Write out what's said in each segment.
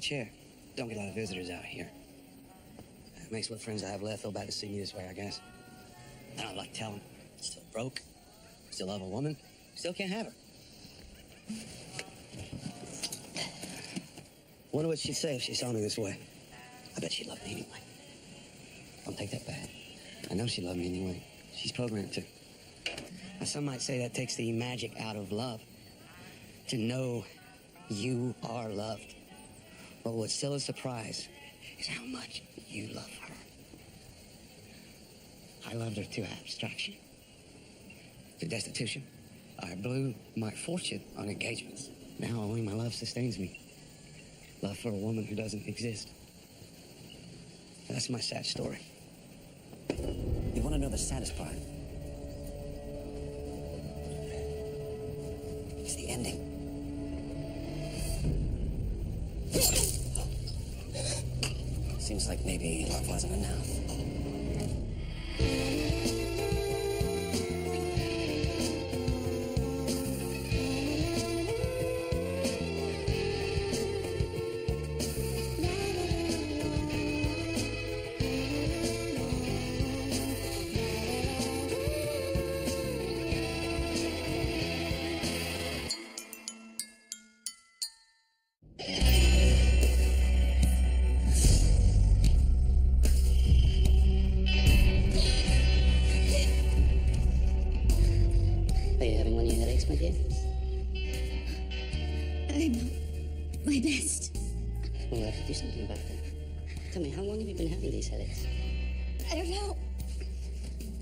chair. Don't get a lot of visitors out here. It makes what friends I have left feel bad to see me this way, I guess. I don't like telling. Still broke. Still love a woman. Still can't have her. Wonder what she'd say if she saw me this way. I bet she'd love me anyway. Don't take that bad. I know she loved me anyway. She's programmed to. Now, some might say that takes the magic out of love. To know you are loved. But what's still a surprise is how much you love her. I loved her to abstraction, to destitution. I blew my fortune on engagements. Now only my love sustains me. Love for a woman who doesn't exist. That's my sad story. You want to know the saddest part? It's the ending. Seems like maybe love wasn't enough. My best. Well, I have to do something about that. Tell me, how long have you been having these headaches? I don't know.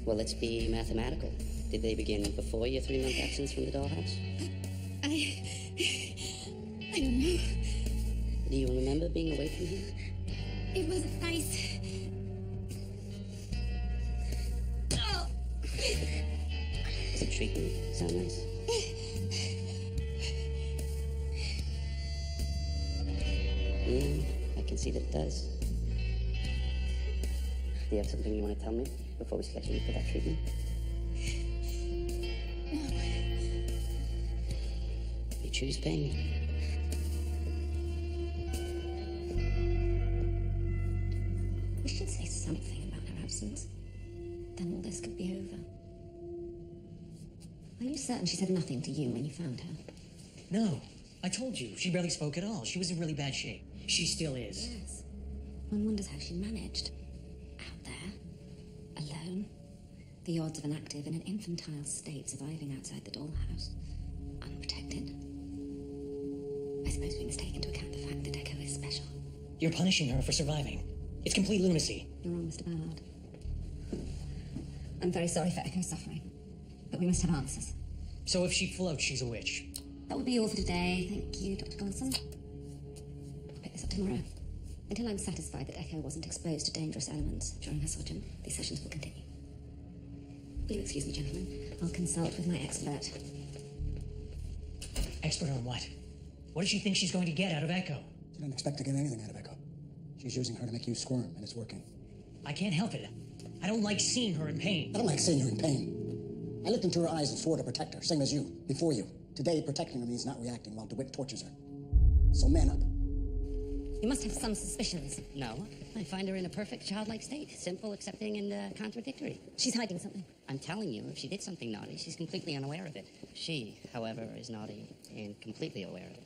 Well, let's be mathematical. Did they begin before your 3-month absence from the dollhouse? I don't know. Do you remember being away from here? It wasn't nice. Oh. Does the treatment sound nice? I can see that it does. Do you have something you want to tell me before we schedule you for that treatment? You choose pain. We should say something about her absence. Then all this could be over. Are you certain she said nothing to you when you found her? No. I told you. She barely spoke at all. She was in really bad shape. She still is. Yes. One wonders how she managed. Out there, alone. The odds of an active in an infantile state surviving outside the dollhouse. Unprotected. I suppose we must take into account the fact that Echo is special. You're punishing her for surviving. It's complete lunacy. You're wrong, Mr. Ballard. I'm very sorry for Echo's suffering. But we must have answers. So if she floats, she's a witch. That will be all for today. Thank you, Dr. Golson. I'll pick this up tomorrow. Until I'm satisfied that Echo wasn't exposed to dangerous elements during her sojourn, these sessions will continue. Will you excuse me, gentlemen? I'll consult with my expert. Expert on what? What does she think she's going to get out of Echo? She didn't expect to get anything out of Echo. She's using her to make you squirm, and it's working. I can't help it. I don't like seeing her in pain. I don't like seeing her in pain. I looked into her eyes and swore to protect her, same as you, before you. Today, protecting her means not reacting while DeWitt tortures her. So man up. You must have some suspicions. No. I find her in a perfect childlike state. Simple, accepting, and contradictory. She's hiding something. I'm telling you, if she did something naughty, she's completely unaware of it. She, however, is naughty and completely aware of it.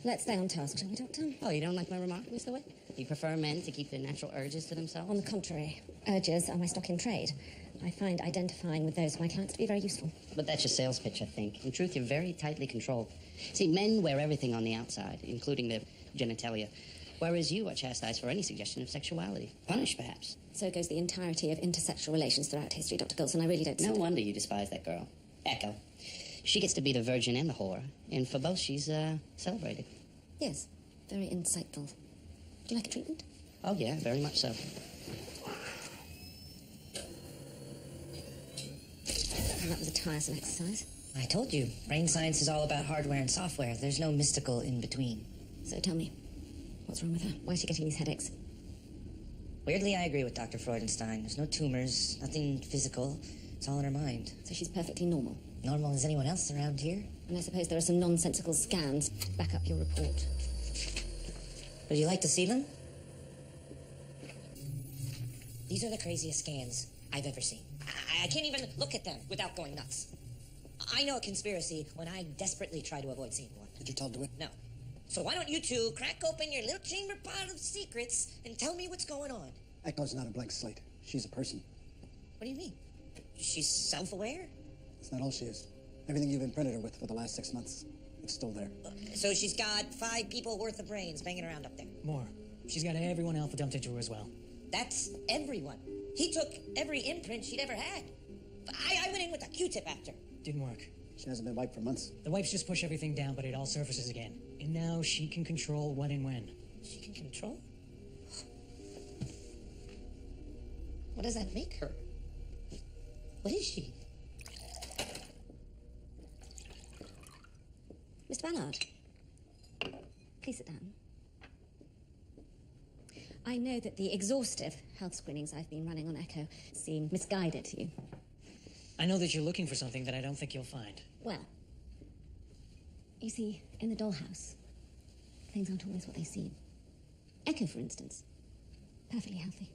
Let's stay on task, shall we, Doctor? Oh, you don't like my remark, Mr. Witt? You prefer men to keep their natural urges to themselves? On the contrary, urges are my stock in trade. I find identifying with those of my clients to be very useful. But that's your sales pitch, I think. In truth, you're very tightly controlled. See, men wear everything on the outside, including their genitalia, whereas you are chastised for any suggestion of sexuality. Punished, perhaps. So goes the entirety of intersexual relations throughout history, Dr. Golson. I really don't see No wonder you despise that girl. Echo. She gets to be the virgin and the whore, and for both she's celebrated. Yes, very insightful. Would you like a treatment? Oh, yeah, very much so. And that was a tiresome exercise. I told you, brain science is all about hardware and software. There's no mystical in between. So tell me, what's wrong with her? Why is she getting these headaches? Weirdly, I agree with Dr. Freudenstein. There's no tumors, nothing physical. It's all in her mind. So she's perfectly normal? Normal as anyone else around here. And I suppose there are some nonsensical scans to back up your report. Would you like to see them? These are the craziest scans I've ever seen. I can't even look at them without going nuts. I know a conspiracy when I desperately try to avoid seeing one. Did you tell DeWitt? No. So why don't you two crack open your little chamber pot of secrets and tell me what's going on? Echo's not a blank slate. She's a person. What do you mean? She's self-aware? That's not all she is. Everything you've imprinted her with for the last 6 months, it's still there. So she's got 5 people worth of brains banging around up there. More. She's got everyone alpha dumped into her as well. That's everyone. He took every imprint she'd ever had. I went in with a Q-tip after. Didn't work. She hasn't been wiped for months. The wipes just push everything down, but it all surfaces again. And now she can control what and when. She can control? What does that make her? What is she? Mr. Ballard, please sit down. I know that the exhaustive health screenings I've been running on Echo seem misguided to you. I know that you're looking for something that I don't think you'll find. Well, you see, in the dollhouse, things aren't always what they seem. Echo, for instance, perfectly healthy.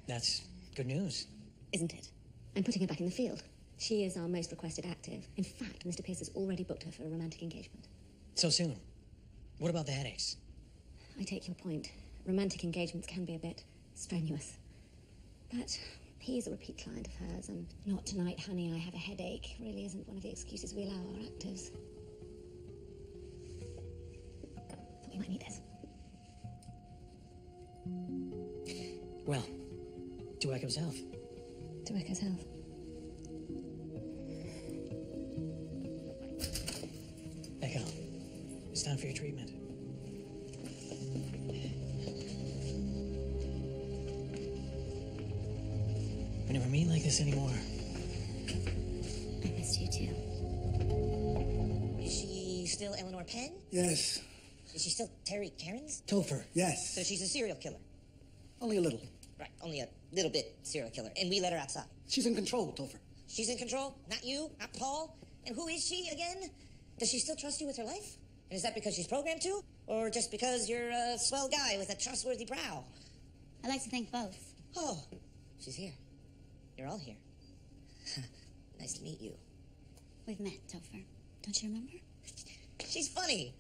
That's good news. Isn't it? I'm putting her back in the field. She is our most requested active. In fact, Mr. Pierce has already booked her for a romantic engagement. So soon. What about the headaches? I take your point. Romantic engagements can be a bit strenuous. But he is a repeat client of hers, and not tonight, honey, I have a headache really isn't one of the excuses we allow our actives. Thought we might need this. Well, to Echo's health. To Echo's health. Echo, it's time for your treatment. We never meet like this anymore. I missed you too. Is she still Eleanor Penn? Yes. Is she still Terry Cairns? Topher, yes. So she's a serial killer. Only a little. Right, only a little bit serial killer. And we let her outside. She's in control, Topher. She's in control? Not you? Not Paul? And who is she again? Does she still trust you with her life? And is that because she's programmed to? Or just because you're a swell guy with a trustworthy brow? I like to think both. Oh, she's here. You're all here. Nice to meet you. We've met, Topher. Don't you remember? She's funny.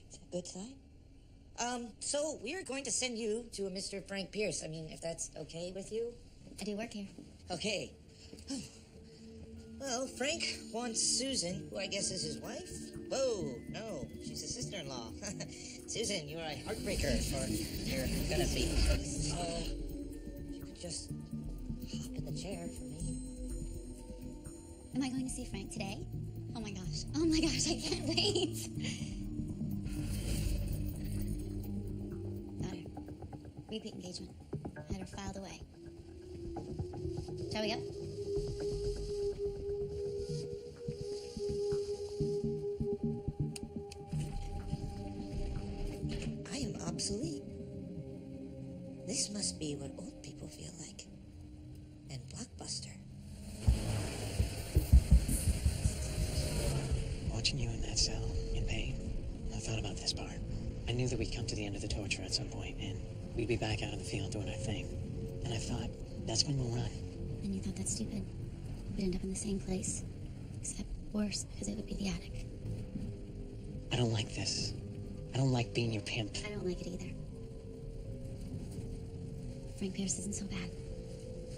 It's a good sign. So we're going to send you to a Mr. Frank Pierce. I mean, if that's okay with you. I do work here. Okay. Well, Frank wants Susan, who I guess is his wife. Whoa, no, she's his sister-in-law. Susan, you are a heartbreaker for your gonna-be. So, you could just hop in the chair for me. Am I going to see Frank today? Oh my gosh. Oh my gosh, I can't wait. Got her. Repeat engagement. Had her filed away. Shall we go? I am obsolete. This must be what old people feel like. And Blockbuster. Watching you in that cell, in pain, I thought about this part. I knew that we'd come to the end of the torture at some point, and we'd be back out in the field doing our thing. And I thought, that's when we'll run. And you thought that's stupid. We'd end up in the same place. Except worse, because it would be the attic. I don't like this. I don't like being your pimp. I don't like it either. Frank Pierce isn't so bad.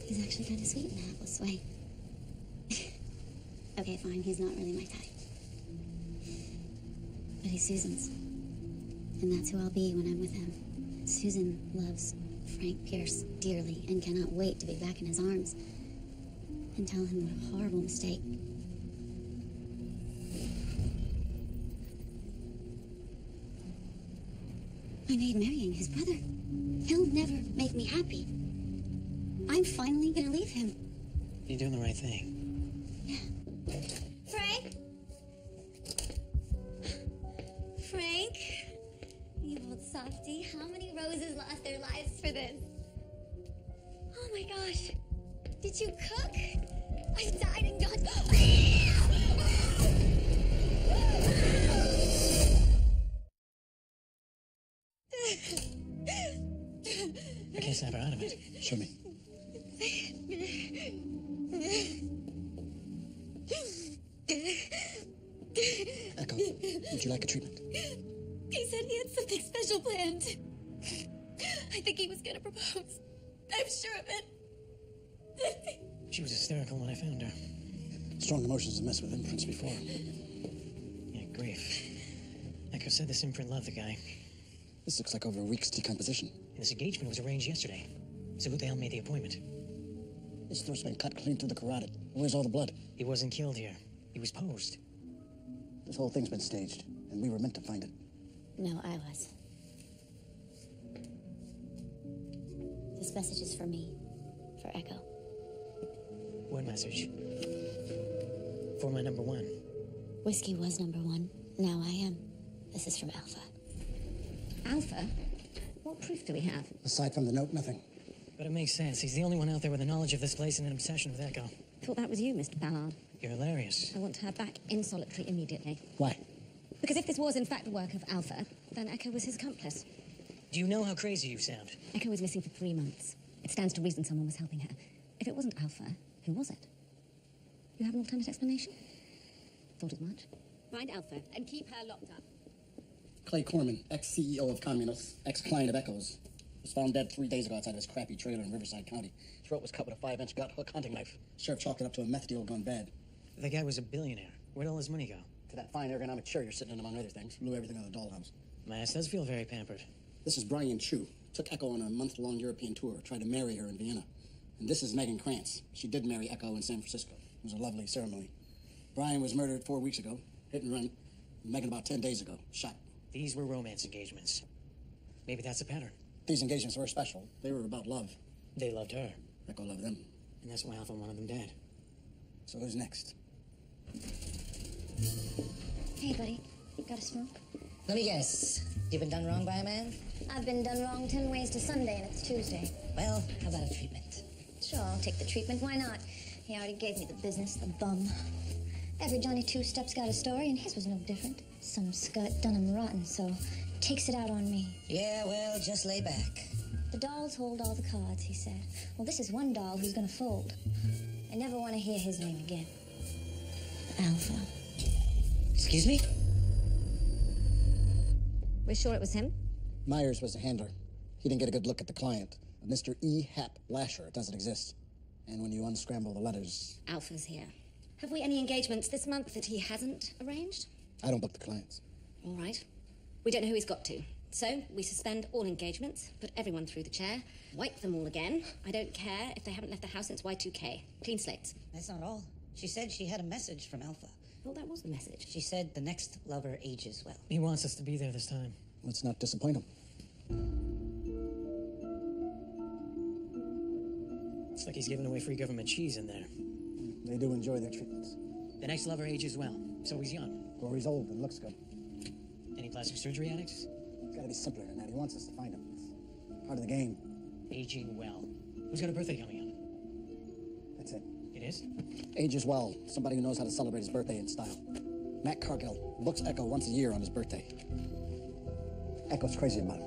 He's actually kind of sweet in a hapless way. Okay, fine, he's not really my type. But he's Susan's. And that's who I'll be when I'm with him. Susan loves Frank Pierce dearly and cannot wait to be back in his arms and tell him what a horrible mistake. I made marrying his brother. He'll never make me happy. I'm finally gonna leave him. You're doing the right thing. Yeah. Frank? Frank? You old softy. How many roses lost their lives for this? Oh my gosh. Did you cook? I've died and gone. I can't snap her out of it. Show me. Echo, would you like a treatment? He said he had something special planned. I think he was gonna propose. I'm sure of it. She was hysterical when I found her. Strong emotions have messed with imprints before. Yeah, grief. Echo said this imprint loved the guy. This looks like over a week's decomposition. And this engagement was arranged yesterday. So who the hell made the appointment? His throat's been cut clean through the carotid. Where's all the blood? He wasn't killed here. He was posed. This whole thing's been staged, and we were meant to find it. No, I was. This message is for me. For Echo. What message? For my number one. Whiskey was number one. Now I am. This is from Alpha. Alpha? What proof do we have? Aside from the note, nothing. But it makes sense. He's the only one out there with a knowledge of this place and an obsession with Echo. Thought that was you, Mr. Ballard. You're hilarious. I want her back in solitary immediately. Why? Because if this was in fact the work of Alpha, then Echo was his accomplice. Do you know how crazy you sound? Echo was missing for 3 months. It stands to reason someone was helping her. If it wasn't Alpha, who was it? You have an alternate explanation? Thought as much. Find Alpha and keep her locked up. Clay Corman, ex-CEO of Communists, ex-client of Echo's, was found dead 3 days ago outside his crappy trailer in Riverside County. His throat was cut with a 5-inch gut hook hunting knife. Sheriff chalked it up to a meth deal gone bad. The guy was a billionaire. Where'd all his money go? To that fine ergonomic chair you're sitting in, among other things. Blew everything out of the Dollhouse. My ass does feel very pampered. This is Brian Chu. Took Echo on a month-long European tour. Tried to marry her in Vienna. And this is Megan Krantz. She did marry Echo in San Francisco. It was a lovely ceremony. Brian was murdered 4 weeks ago. Hit and run. Megan about 10 days ago. Shot. These were romance engagements. Maybe that's a pattern. These engagements were special. They were about love. They loved her. Echo loved them. And that's why Alpha wanted them dead. So who's next? Hey, buddy. Got a smoke? Let me guess. You've been done wrong by a man? I've been done wrong 10 ways to Sunday, and it's Tuesday. Well, how about a treatment? Sure, I'll take the treatment. Why not? He already gave me the business, the bum. Every Johnny Two-Step's got a story, and his was no different. Some scut done him rotten, so takes it out on me. Yeah, well, just lay back. The dolls hold all the cards, he said. Well, this is one doll who's gonna fold. I never want to hear his name again. Alpha. Excuse me? We're sure it was him? Myers was the handler. He didn't get a good look at the client. A Mr. E. Hap Lasher doesn't exist. And when you unscramble the letters, Alpha's here. Have we any engagements this month that he hasn't arranged? I don't book the clients. All right. We don't know who he's got to. So we suspend all engagements, put everyone through the chair, wipe them all again. I don't care if they haven't left the house since Y2K. Clean slates. That's not all. She said she had a message from Alpha. Well, that was the message. She said the next lover ages well. He wants us to be there this time. Let's not disappoint him. It's like he's giving away free government cheese in there. They do enjoy their treatments. The next lover ages well, so he's young. Or he's old and looks good. Any plastic surgery addicts? It's gotta be simpler than that. He wants us to find him. It's part of the game. Aging well. Who's got a birthday coming up? That's it. It is? Ages well. Somebody who knows how to celebrate his birthday in style. Matt Cargill books Echo once a year on his birthday. Echo's crazy about it.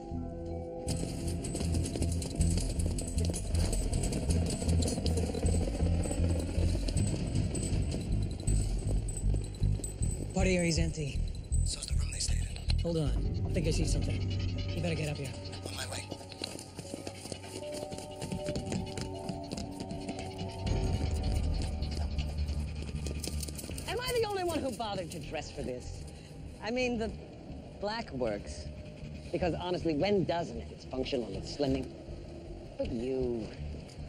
Party area's empty. So's the room they stayed in. Hold on. I think I see something. You better get up here. On my way. Am I the only one who bothered to dress for this? I mean, the black works. Because honestly, when doesn't it? It's functional, it's slimming. But you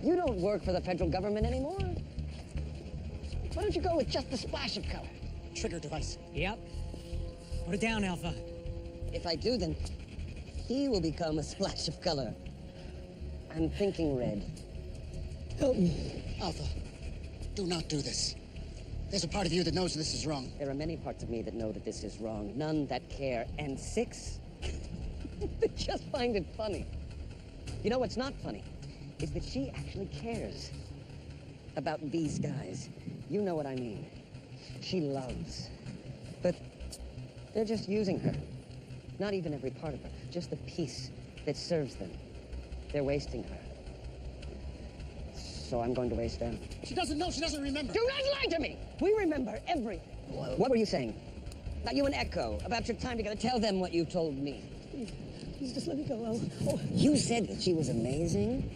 don't work for the federal government anymore. Why don't you go with just a splash of color? Trigger device. Yep. Put it down, Alpha. If I do, then he will become a splash of color. I'm thinking red. Help me. Alpha, do not do this. There's a part of you that knows this is wrong. There are many parts of me that know that this is wrong. None that care. And 6 that just find it funny. You know what's not funny? Is that she actually cares about these guys. You know what I mean. She loves. But they're just using her. Not even every part of her. Just the piece It serves them. They're wasting her. So I'm going to waste them. She doesn't know. She doesn't remember. Do not lie to me! We remember everything. What were you saying? About you and Echo, about your time together. Tell them what you told me. Please just let me go. Oh. You said that she was amazing,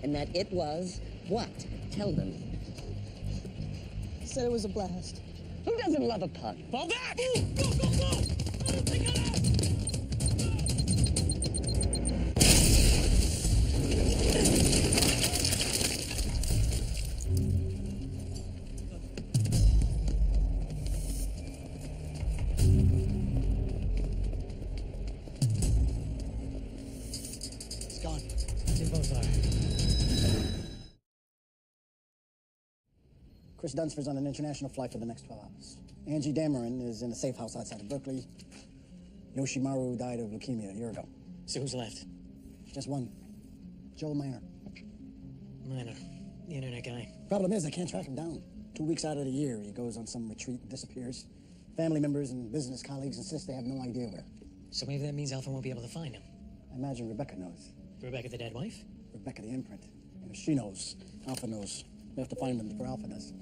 and that it was what? Tell them. I said it was a blast. Who doesn't love a pun? Fall back! Go, go, go, go! Oh, take it out! It's gone. They both are. Chris Dunsford's on an international flight for the next 12 hours. Angie Dameron is in a safe house outside of Berkeley. Yoshimaru died of leukemia a year ago. So who's left? Just one. Joel Miner. Miner, the internet guy. Problem is, I can't track him down. 2 weeks out of the year, he goes on some retreat and disappears. Family members and business colleagues insist they have no idea where. So maybe that means Alpha won't be able to find him. I imagine Rebecca knows. Rebecca, the dead wife? Rebecca, the imprint. And if she knows, Alpha knows. We have to find him before Alpha does.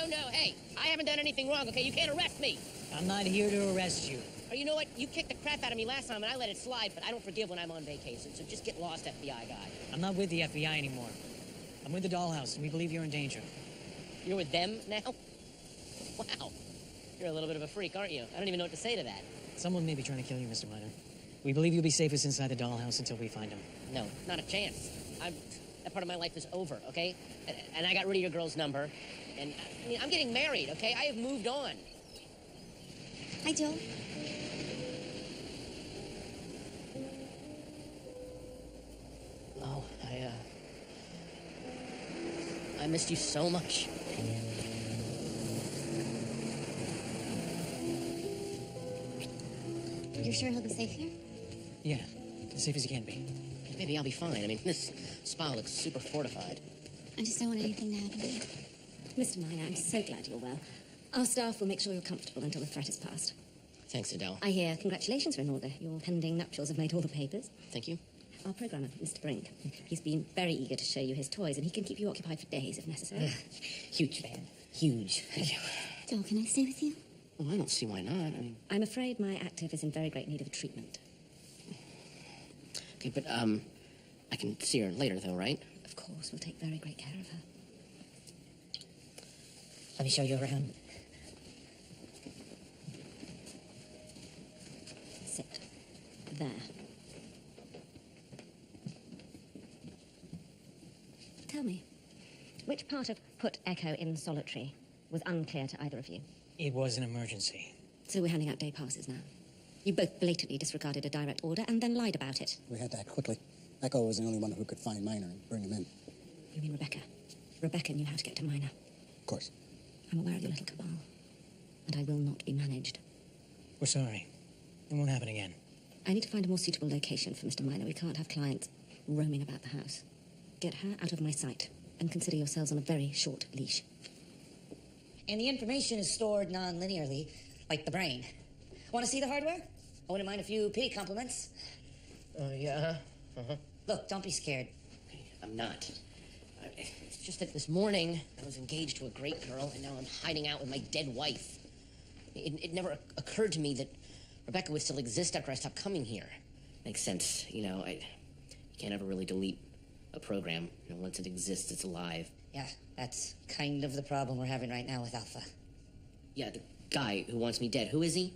No. Hey, I haven't done anything wrong, okay? You can't arrest me. I'm not here to arrest you. Or you know what? You kicked the crap out of me last time, and I let it slide, but I don't forgive when I'm on vacation, so just get lost, FBI guy. I'm not with the FBI anymore. I'm with the Dollhouse, and we believe you're in danger. You're with them now? Wow. You're a little bit of a freak, aren't you? I don't even know what to say to that. Someone may be trying to kill you, Mr. Miner. We believe you'll be safest inside the Dollhouse until we find him. No, not a chance. That part of my life is over, okay? And I got rid of your girl's number. And I mean, I'm getting married, okay? I have moved on. Hi, Joel. Oh, I missed you so much. You're sure he'll be safe here? Yeah, as safe as he can be. Maybe I'll be fine. I mean, this spa looks super fortified. I just don't want anything to happen to you. Mr. Miner, I'm so glad you're well. Our staff will make sure you're comfortable until the threat is past. Thanks, Adele. I hear congratulations are in order. Your pending nuptials have made all the papers. Thank you. Our programmer, Mr. Brink, he's been very eager to show you his toys, and he can keep you occupied for days if necessary. Huge fan. Huge. Thank you. Joel, can I stay with you? Well, I don't see why not. I mean... I'm afraid my active is in very great need of a treatment. Okay, but, I can see her later, though, right? Of course, we'll take very great care of her. Let me show you around. Sit. There. Tell me, which part of put Echo in solitary was unclear to either of you? It was an emergency. So we're handing out day passes now. You both blatantly disregarded a direct order and then lied about it. We had to act quickly. Echo was the only one who could find Miner and bring him in. You mean Rebecca? Rebecca knew how to get to Miner. Of course. I'm aware of your little cabal, and I will not be managed. We're sorry. It won't happen again. I need to find a more suitable location for Mr. Miner. We can't have clients roaming about the house. Get her out of my sight, and consider yourselves on a very short leash. And the information is stored non-linearly, like the brain. Want to see the hardware? I wouldn't mind a few pity compliments. Yeah. Uh-huh. Look, don't be scared. I'm not. It's just that this morning I was engaged to a great girl, and now I'm hiding out with my dead wife. It never occurred to me that Rebecca would still exist after I stopped coming here. Makes sense, you know. You can't ever really delete a program. You know, once it exists, it's alive. Yeah, that's kind of the problem we're having right now with Alpha. Yeah, the guy who wants me dead. Who is he?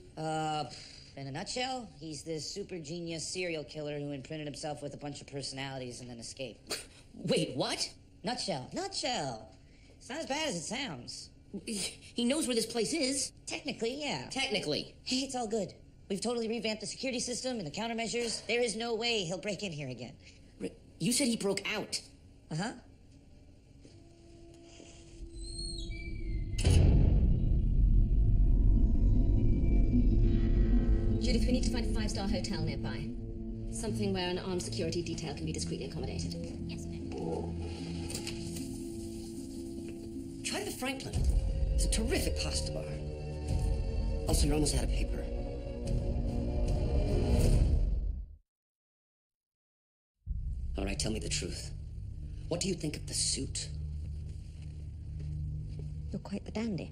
In a nutshell, he's this super genius serial killer who imprinted himself with a bunch of personalities and then escaped. Wait, what? Nutshell. It's not as bad as it sounds. He knows where this place is. Technically, yeah. Technically. Hey, it's all good. We've totally revamped the security system and the countermeasures. There is no way he'll break in here again. You said he broke out. Uh-huh. Judith, we need to find a 5-star hotel nearby. Something where an armed security detail can be discreetly accommodated. Yes, ma'am. Franklin. It's a terrific pasta bar. Also, you're almost out of paper. All right, tell me the truth. What do you think of the suit? You're quite the dandy.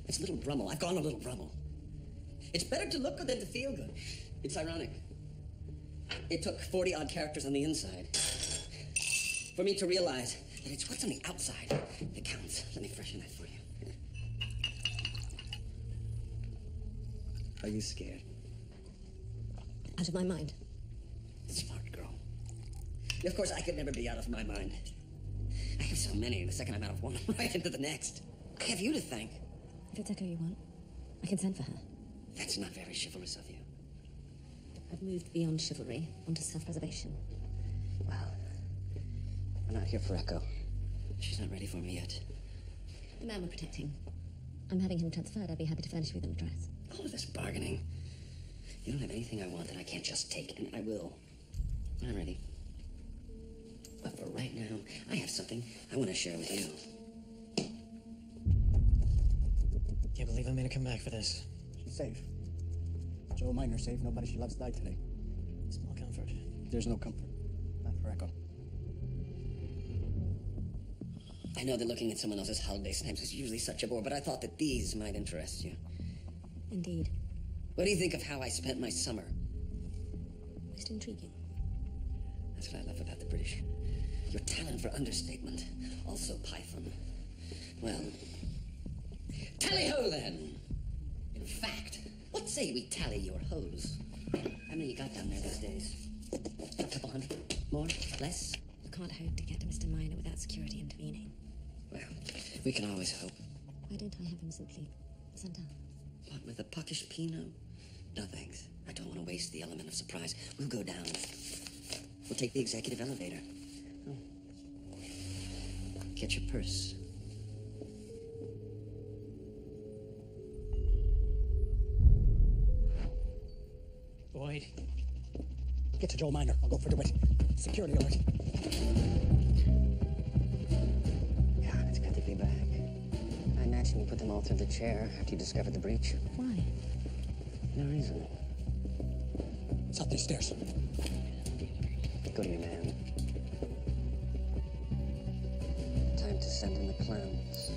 It's a little Brummel. I've gone a little Brummel. It's better to look good than to feel good. It's ironic. It took 40-odd characters on the inside for me to realize that it's what's on the outside that counts. Let me freshen that for you. Are you scared? Out of my mind. Smart girl. Of course, I could never be out of my mind. I have so many. The second I'm out of one, I'm right into the next. I have you to thank. If it's Echo you want, I can send for her. That's not very chivalrous of you. I've moved beyond chivalry onto self-preservation. Well, I'm not here for Echo. She's not ready for me yet. The man we're protecting. I'm having him transferred. I'd be happy to furnish you with an address. All of this bargaining. You don't have anything I want that I can't just take, and I will. When I'm ready. But for right now, I have something I want to share with you. Can't believe I made her come back for this. She's safe. Joe Miner's safe. Nobody she loves died today. Small comfort. There's no comfort. Not for Echo. I know that looking at someone else's holiday snaps is usually such a bore, but I thought that these might interest you. Indeed. What do you think of how I spent my summer? Most intriguing. That's what I love about the British. Your talent for understatement. Also Python. Well, tally-ho then! In fact, what say we tally your hoes? How many you got down there these days? A couple hundred? More? Less? You can't hope to get to Mr. Miner without security intervening. Well, we can always hope. Why don't I have him simply sent out? What, with a puckish Pinot? No, thanks. I don't want to waste the element of surprise. We'll go down. We'll take the executive elevator. Oh. Get your purse. Boyd. Get to Joel Miner. I'll go for DeWitt. Security alert. Yeah, it's good to be back. I imagine you put them all through the chair after you discovered the breach. Why? No reason. It's up these stairs. Go to me, man. Time to send in the clowns.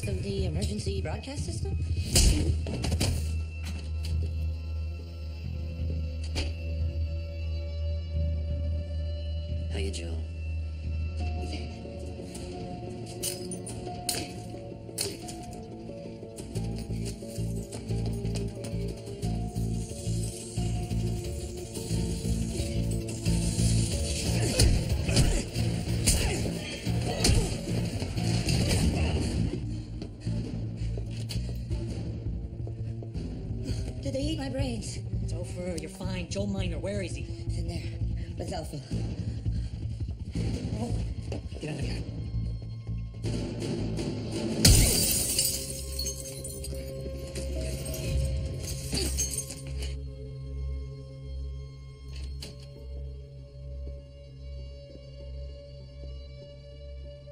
Of the emergency broadcast system? How you, Joe? Did they eat my brains? It's over. You're fine. Joel Miner, where is he? He's in there. With Alpha. Get out of here.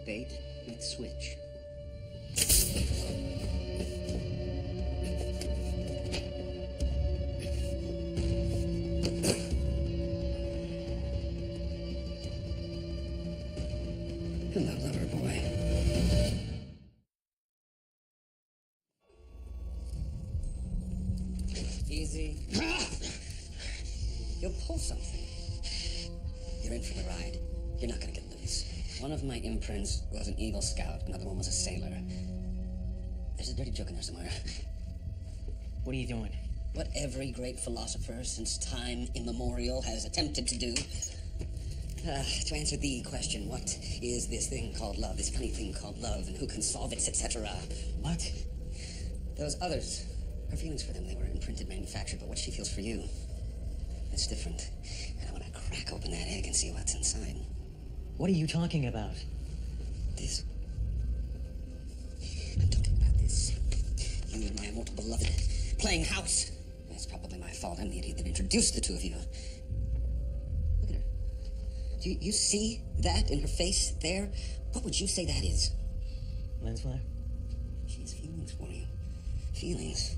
Bait with switch. Hello, lover boy. Easy. You'll pull something. You're in for the ride. You're not gonna get loose. One of my imprints was an Eagle Scout, another one was a sailor. There's a dirty joke in there somewhere. What are you doing? What every great philosopher since time immemorial has attempted to do. To answer the question, what is this thing called love, this funny thing called love, and who can solve it, etc. What? Those others, her feelings for them, they were imprinted, manufactured, but what she feels for you, it's different. And I want to crack open that egg and see what's inside. What are you talking about? This. I'm talking about this. You and my immortal beloved playing house. It's probably my fault. I'm the idiot that introduced the two of you. Look at her. Do you see that in her face there? What would you say that is? Lens flare? She has feelings for you. Feelings.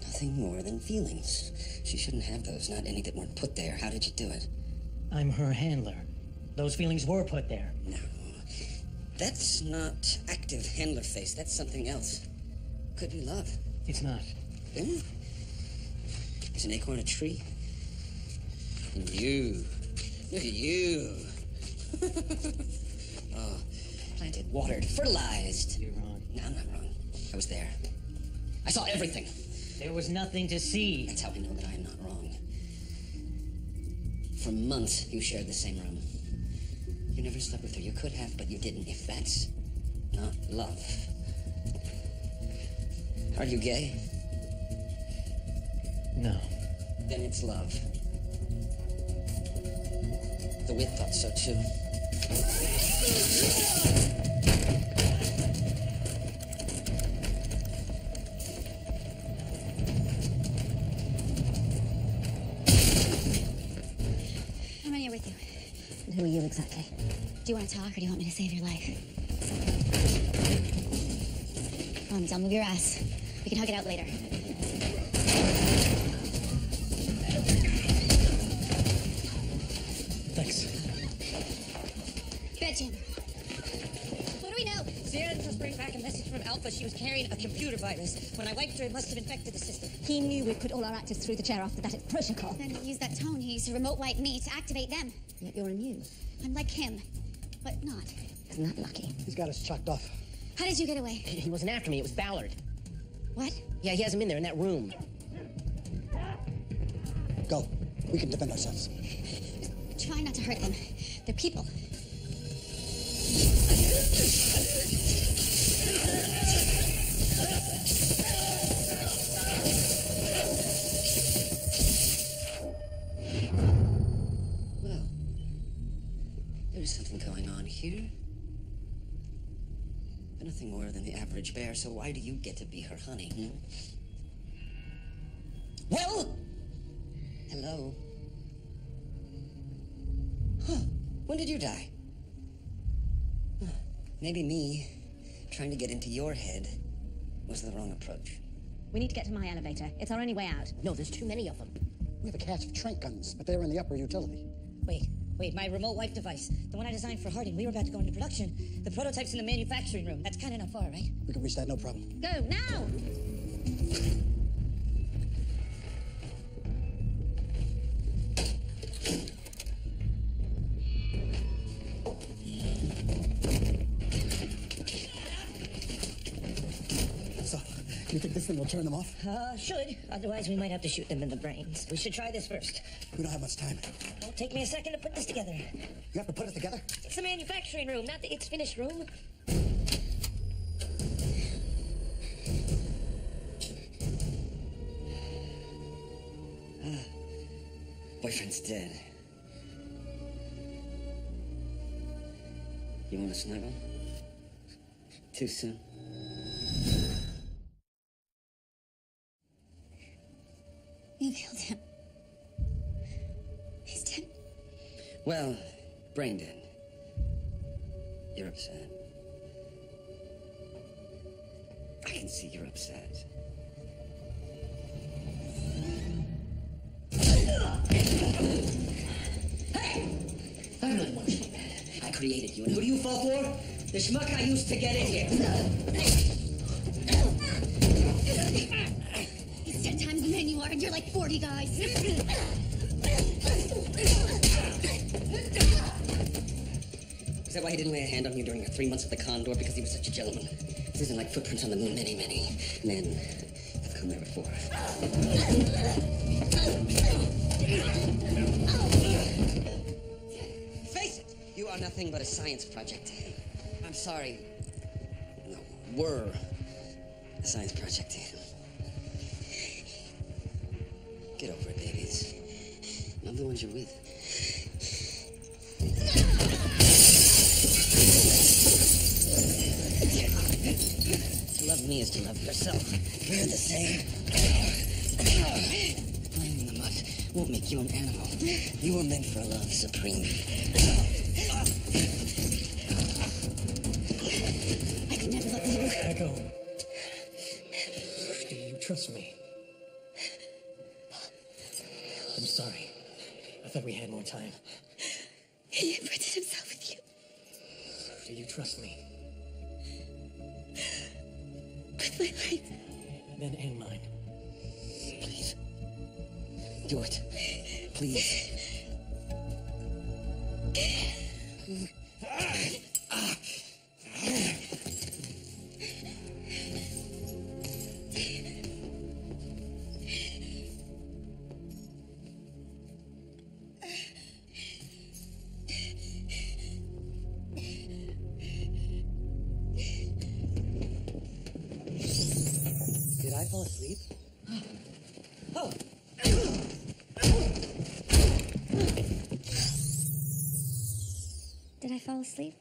Nothing more than feelings. She shouldn't have those, not any that weren't put there. How did you do it? I'm her handler. Those feelings were put there. No. That's not active handler face. That's something else. Could be love. It's not. Then? Is an acorn a tree? And you. Look at you. Oh, planted, watered, fertilized. You're wrong. No, I'm not wrong. I was there. I saw everything. There was nothing to see. That's how I know that I am not wrong. For months, you shared the same room. You never slept with her. You could have, but you didn't. If that's not love. Are you gay? No. Then it's love. The wit thought so too. I'm right here with you. Who are you exactly? Do you want to talk, or do you want me to save your life? Come on, don't move your ass. We can hug it out later. Thanks. Bedchamber. What do we know? Sierra just bring back a message from Alpha. She was carrying a computer virus. When I wiped her, it must have infected the system. He knew we'd put all our actors through the chair after that protocol. Then he used that tone. He used to remote wipe me to activate them. Yet you're immune. I'm like him, but not. Isn't that lucky? He's got us chalked off. How did you get away? He wasn't after me. It was Ballard. What? Yeah, he has him in there in that room. Go. We can defend ourselves. Try not to hurt them. They're people. Well, there's something going on here. But nothing more than the average bear, so why do you get to be her honey, Well? Hello? Huh. When did you die? Huh. Maybe me trying to get into your head was the wrong approach. We need to get to my elevator. It's our only way out. No, there's too many of them. We have a cache of trank guns, but they're in the upper utility. Wait, my remote wipe device. The one I designed for Harding. We were about to go into production. The prototype's in the manufacturing room. That's kind of not far, right? We can reach that, no problem. Go, now! So, you think this thing will turn them off? Should. Otherwise, we might have to shoot them in the brains. We should try this first. We don't have much time. It'll take me a second to put this together. You have to put it together? It's the manufacturing room, not the it's finished room. Boyfriend's dead. You want to snuggle? Too soon? You killed him. He's dead. Well, brain dead. You're upset. I can see you're upset. Hey! I'm not emotionally mad. I created you in fall for? The schmuck I used to get in here. It's 10 times the man you are, and you're like 40 guys. Is that why he didn't lay a hand on you during your 3 months at the Condor? Because he was such a gentleman? This isn't like footprints on the moon. Many, many men have come there before. Face it! You are nothing but a science project. I'm sorry. No, were a science project. Get over it, babies. Love the ones you're with. To love me is to love yourself. We're the same. Playing in the mud won't make you an animal. You were meant for love supreme. I could never love you. Echo. Do you trust me? I'm sorry. I thought we had more time. He imprinted himself with you. Do you trust me? With my life. Then end mine. Please. Do it. Please. Did I fall asleep? Oh. Did I fall asleep?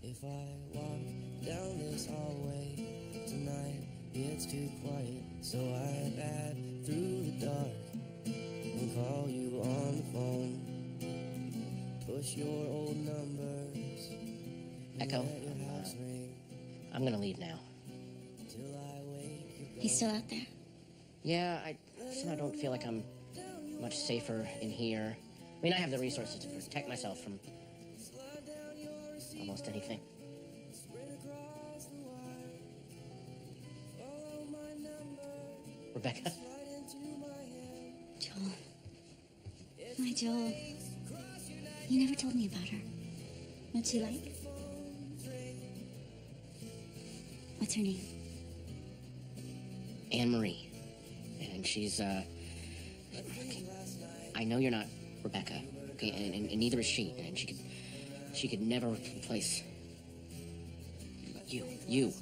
If I walk down this hallway tonight, it's too quiet, so I bat through the dark and call you on the phone. Push your old numbers. Echo, Let your house ring I'm gonna leave now. till I wake. He's still out there. Yeah, I don't feel like I'm much safer in here. I mean, I have the resources to protect myself from almost anything. Rebecca? Joel. My Joel. You never told me about her. What's she like? What's her name? Anne-Marie. And she's, okay. I know you're not Rebecca, okay, and neither is she, and she could never replace you.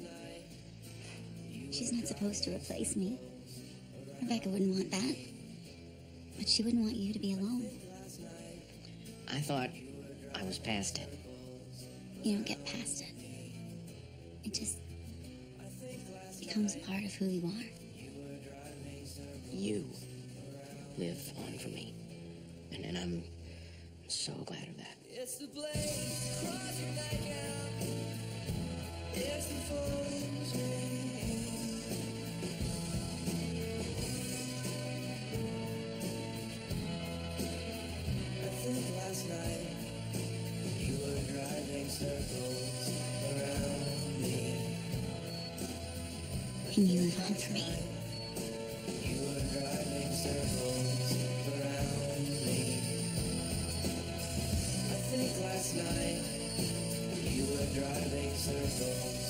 She's not supposed to replace me. Rebecca wouldn't want that. But she wouldn't want you to be alone. I thought I was past it. You don't get past it. It just becomes a part of who you are. You live on for me, and I'm so glad of that. It's the blade across your nightgown. It's the phone's ring. I think last night you were driving circles around me. And you live on for me. You were driving circles around me. I think last night you were driving circles